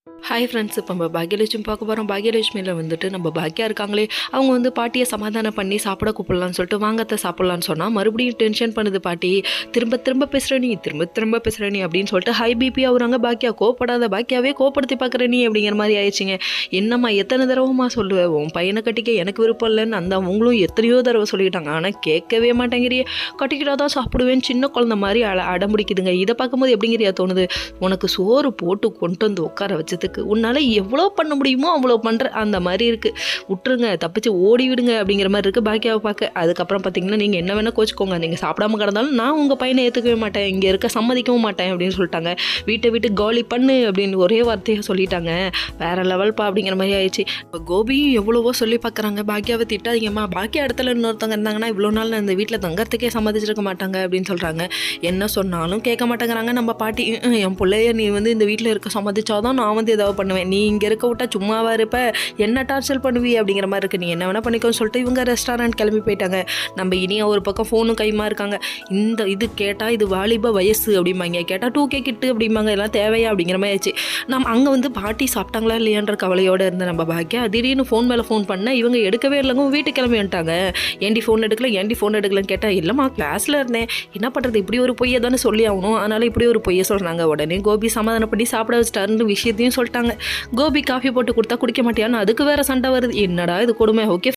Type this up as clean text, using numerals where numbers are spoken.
Hi friends, இப்போ நம்ம பாக்யலட்சுமி பார்க்க போகிறோம். பாக்யலட்சுமியில் வந்துட்டு நம்ம பாக்கியா இருக்காங்களே, அவங்க வந்து பாட்டியை சமாதானம் பண்ணி சாப்பிட கூப்பிடலான்னு சொல்லிட்டு வாங்கத்தை சாப்பிட்லான்னு சொன்னால் மறுபடியும் டென்ஷன் பண்ணுது பாட்டி. திரும்ப திரும்ப பேசுகிற நீ, திரும்ப திரும்ப பேசுகிற நீ அப்படின்னு சொல்லிட்டு ஹை பிபி ஆகுறாங்க. பாக்கியா கோப்படாத, பாக்கியாவே கோப்படுத்தி பார்க்குற நீ அப்படிங்கிற மாதிரி ஆயிடுச்சிங்க. என்னம்மா எத்தனை தடவைமா சொல்லுவேன், உன் பையனை கட்டிக்க எனக்கு விருப்பம் இல்லைன்னு அந்த அவங்களும் எத்தனையோ தடவை சொல்லிட்டாங்க. ஆனால் கேட்கவே மாட்டேங்கிறியே. கட்டிக்கிட்டா தான் சாப்பிடுவேன் சின்ன குழந்தை மாதிரி அடம்பிடிக்குதுங்க. இதை பார்க்கும்போது எப்படிங்கிறியா தோணுது, உனக்கு சோறு போட்டு கொண்டு வந்து உட்கார வச்சதுக்கு உன்னால் எவ்வளோ பண்ண முடியுமோ அவ்வளோ பண்ணுற அந்த மாதிரி இருக்குது. விட்டுருங்க, தப்பிச்சு ஓடி விடுங்க அப்படிங்கிற மாதிரி இருக்குது பாக்கியாவை பார்க்க. அதுக்கப்புறம் பார்த்தீங்கன்னா, நீங்கள் என்ன வேணால் கோச்சிக்கோங்க, நீங்கள் சாப்பிடாம கிடந்தாலும் நான் உங்கள் பையனை ஏற்றுக்கவே மாட்டேன், இங்கே இருக்க சம்மதிக்கவும் மாட்டேன் அப்படின்னு சொல்லிட்டாங்க. வீட்டை விட்டு காலி பண்ணு அப்படின்னு ஒரே வார்த்தையாக சொல்லிட்டாங்க. வேறு லெவல்ப்பா அப்படிங்கிற மாதிரி ஆயிடுச்சு. இப்போ கோபியும் எவ்வளவோ சொல்லி பார்க்குறாங்க, பாக்கியாவை திட்டாதீங்கம்மா, பாக்கியா இடத்துல இன்னொருத்தவங்க இருந்தாங்கன்னா இவ்வளோ நாள் நான் இந்த வீட்டில் தங்கறதுக்கே சம்மதிச்சிருக்க மாட்டாங்க அப்படின்னு சொல்கிறாங்க. என்ன சொன்னாலும் கேட்க மாட்டேங்கிறாங்க நம்ம பாட்டி. என் பிள்ளைய நீ வந்து இந்த வீட்டில் இருக்க சம்மதிச்சாதான் நான் வந்து ஏதாவது பண்ணுவேன், நீ இங்கே இருக்க விட்டா சும்மாவா இருப்ப, என்ன டார்ச்சர் பண்ணுவி அப்படிங்கிற மாதிரி இருக்குது, நீ என்ன வேணால் பண்ணிக்கோன்னு சொல்லிட்டு இவங்க ரெஸ்டாரண்ட் கிளம்பி போயிட்டாங்க. நம்ம இனியா ஒரு பக்கம் ஃபோனும் கைமா இருக்காங்க. இந்த இது கேட்டால் இது வாலிப வயசு அப்படிம்பாங்க, கேட்டால் 2K கிட்டு அப்படிம்பாங்க, எல்லாம் தேவையா அப்படிங்கிற மாதிரி ஆச்சு. நம்ம அங்கே வந்து பாட்டி சாப்பிட்டாங்களா இல்லையான்ற கவலையோடு இருந்த நம்ம பாக்கியா திடீர்னு ஃபோன் மேலே ஃபோன் பண்ண இவங்க எடுக்கவே இல்லைங்க, வீட்டுக்கு கிளம்பி வந்துட்டாங்க. ஏண்டி ஃபோன் எடுக்கலன்னு கேட்டால் இல்லைம்மா கிளாஸில் இருந்தேன், என்ன பண்ணுறது, இப்படி ஒரு பொய்யை தானே சொல்லி ஆகணும், அதனால் இப்படி ஒரு பொய்யை சொல்கிறாங்க. உடனே கோபி சமாதானம் பண்ணி சாப்பிட வச்சிட்டாருன்னு விஷயத்தையும் சொல்லிட்டாங்க. கோபி காஃபி போட்டு கொடுத்தா குடிக்க மாட்டியான்னு அதுக்கு வேற சண்டை வருது. என்னடா இது கொடுமை. ஓகே.